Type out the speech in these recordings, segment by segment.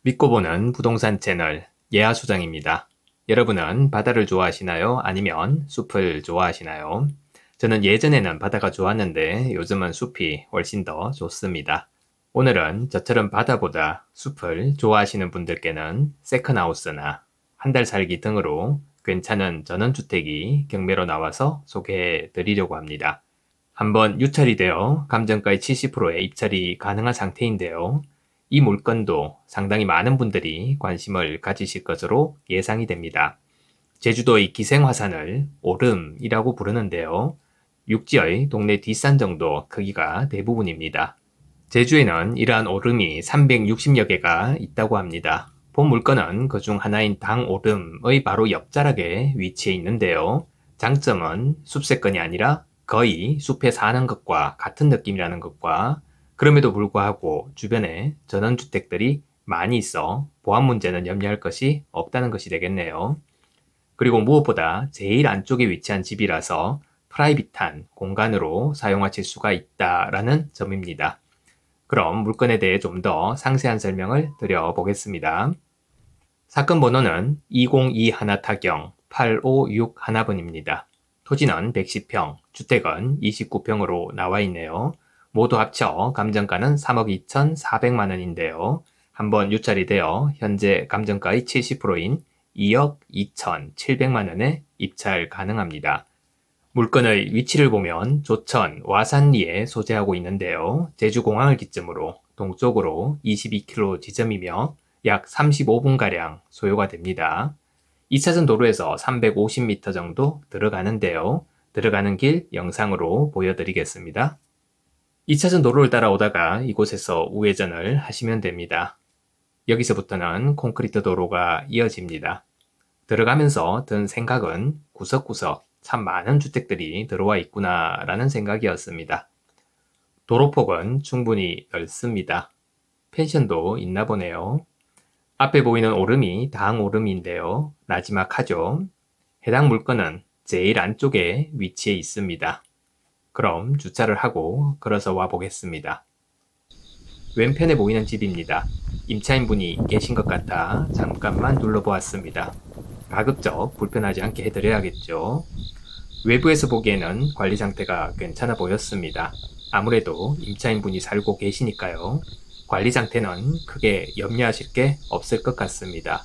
믿고 보는 부동산 채널 예하소장입니다. 여러분은 바다를 좋아하시나요? 아니면 숲을 좋아하시나요? 저는 예전에는 바다가 좋았는데 요즘은 숲이 훨씬 더 좋습니다. 오늘은 저처럼 바다보다 숲을 좋아하시는 분들께는 세컨하우스나 한 달 살기 등으로 괜찮은 전원주택이 경매로 나와서 소개해 드리려고 합니다. 한번 유찰이 되어 감정가의 70%의 입찰이 가능한 상태인데요. 이 물건도 상당히 많은 분들이 관심을 가지실 것으로 예상이 됩니다. 제주도의 기생화산을 오름이라고 부르는데요. 육지의 동네 뒷산 정도 크기가 대부분입니다. 제주에는 이러한 오름이 360여 개가 있다고 합니다. 본 물건은 그중 하나인 당오름의 바로 옆자락에 위치해 있는데요. 장점은 숲세권이 아니라 거의 숲에 사는 것과 같은 느낌이라는 것과 그럼에도 불구하고 주변에 전원주택들이 많이 있어 보안 문제는 염려할 것이 없다는 것이 되겠네요. 그리고 무엇보다 제일 안쪽에 위치한 집이라서 프라이빗한 공간으로 사용하실 수가 있다라는 점입니다. 그럼 물건에 대해 좀 더 상세한 설명을 드려보겠습니다. 사건 번호는 2021타경 8561번입니다. 토지는 110평, 주택은 29평으로 나와 있네요. 모두 합쳐 감정가는 3억 2,400만원인데요. 한번 유찰이 되어 현재 감정가의 70%인 2억 2,700만원에 입찰 가능합니다. 물건의 위치를 보면 조천, 와산리에 소재하고 있는데요. 제주공항을 기점으로 동쪽으로 22km 지점이며 약 35분가량 소요가 됩니다. 2차선 도로에서 350m 정도 들어가는데요. 들어가는 길 영상으로 보여드리겠습니다. 2차선 도로를 따라오다가 이곳에서 우회전을 하시면 됩니다. 여기서부터는 콘크리트 도로가 이어집니다. 들어가면서 든 생각은 구석구석 참 많은 주택들이 들어와 있구나 라는 생각이었습니다. 도로폭은 충분히 넓습니다. 펜션도 있나 보네요. 앞에 보이는 오름이 당오름인데요. 나지막하죠. 해당 물건은 제일 안쪽에 위치해 있습니다. 그럼 주차를 하고 걸어서 와 보겠습니다. 왼편에 보이는 집입니다. 임차인분이 계신 것 같아 잠깐만 둘러보았습니다. 가급적 불편하지 않게 해드려야겠죠. 외부에서 보기에는 관리 상태가 괜찮아 보였습니다. 아무래도 임차인분이 살고 계시니까요. 관리 상태는 크게 염려하실 게 없을 것 같습니다.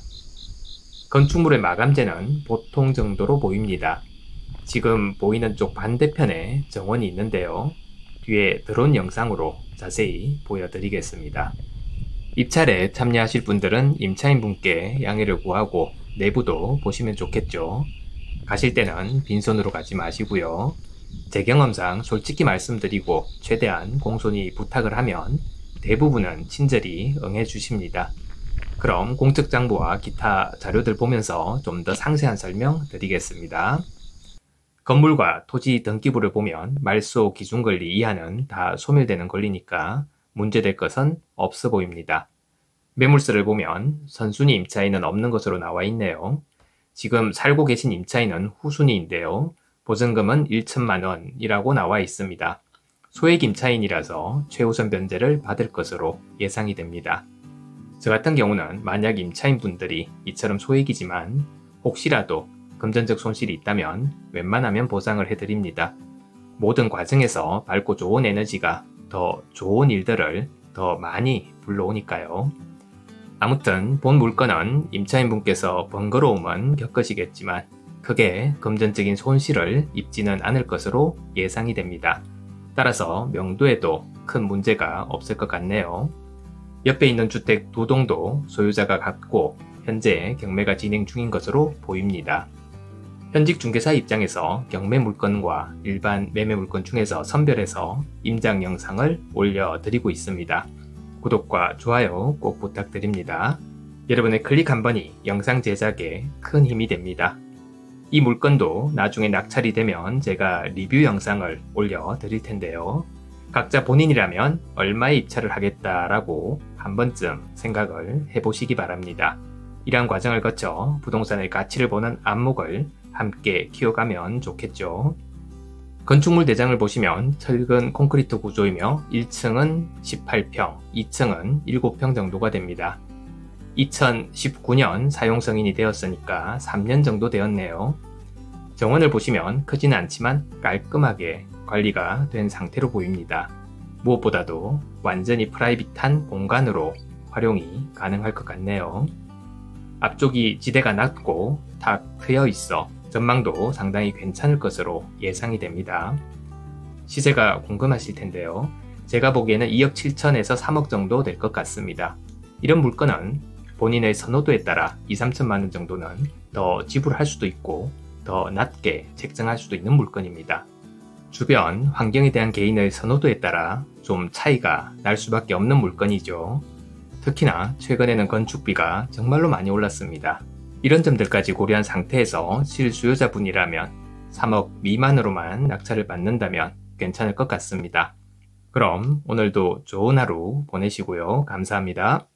건축물의 마감재는 보통 정도로 보입니다. 지금 보이는 쪽 반대편에 정원이 있는데요. 뒤에 드론 영상으로 자세히 보여드리겠습니다. 입찰에 참여하실 분들은 임차인분께 양해를 구하고 내부도 보시면 좋겠죠. 가실 때는 빈손으로 가지 마시고요. 제 경험상 솔직히 말씀드리고 최대한 공손히 부탁을 하면 대부분은 친절히 응해 주십니다. 그럼 공적장부와 기타 자료들 보면서 좀 더 상세한 설명 드리겠습니다. 건물과 토지 등기부를 보면 말소 기준권리 이하는 다 소멸되는 권리니까 문제될 것은 없어 보입니다. 매물서를 보면 선순위 임차인은 없는 것으로 나와 있네요. 지금 살고 계신 임차인은 후순위인데요. 보증금은 1천만원이라고 나와 있습니다. 소액 임차인이라서 최우선 변제를 받을 것으로 예상이 됩니다. 저 같은 경우는 만약 임차인분들이 이처럼 소액이지만 혹시라도 금전적 손실이 있다면 웬만하면 보상을 해드립니다. 모든 과정에서 밝고 좋은 에너지가 더 좋은 일들을 더 많이 불러오니까요. 아무튼 본 물건은 임차인분께서 번거로움은 겪으시겠지만 크게 금전적인 손실을 입지는 않을 것으로 예상이 됩니다. 따라서 명도에도 큰 문제가 없을 것 같네요. 옆에 있는 주택 2동도 소유자가 같고 현재 경매가 진행 중인 것으로 보입니다. 현직 중개사 입장에서 경매 물건과 일반 매매 물건 중에서 선별해서 임장 영상을 올려드리고 있습니다. 구독과 좋아요 꼭 부탁드립니다. 여러분의 클릭 한 번이 영상 제작에 큰 힘이 됩니다. 이 물건도 나중에 낙찰이 되면 제가 리뷰 영상을 올려드릴 텐데요. 각자 본인이라면 얼마에 입찰을 하겠다라고 한 번쯤 생각을 해보시기 바랍니다. 이러한 과정을 거쳐 부동산의 가치를 보는 안목을 함께 키워가면 좋겠죠. 건축물 대장을 보시면 철근 콘크리트 구조이며 1층은 18평, 2층은 7평 정도가 됩니다. 2019년 사용 승인이 되었으니까 3년 정도 되었네요. 정원을 보시면 크지는 않지만 깔끔하게 관리가 된 상태로 보입니다. 무엇보다도 완전히 프라이빗한 공간으로 활용이 가능할 것 같네요. 앞쪽이 지대가 낮고 탁 트여 있어 전망도 상당히 괜찮을 것으로 예상이 됩니다. 시세가 궁금하실 텐데요. 제가 보기에는 2억 7천에서 3억 정도 될 것 같습니다. 이런 물건은 본인의 선호도에 따라 2, 3천만 원 정도는 더 지불할 수도 있고 더 낮게 책정할 수도 있는 물건입니다. 주변 환경에 대한 개인의 선호도에 따라 좀 차이가 날 수밖에 없는 물건이죠. 특히나 최근에는 건축비가 정말로 많이 올랐습니다. 이런 점들까지 고려한 상태에서 실수요자분이라면 3억 미만으로만 낙찰을 받는다면 괜찮을 것 같습니다. 그럼 오늘도 좋은 하루 보내시고요. 감사합니다.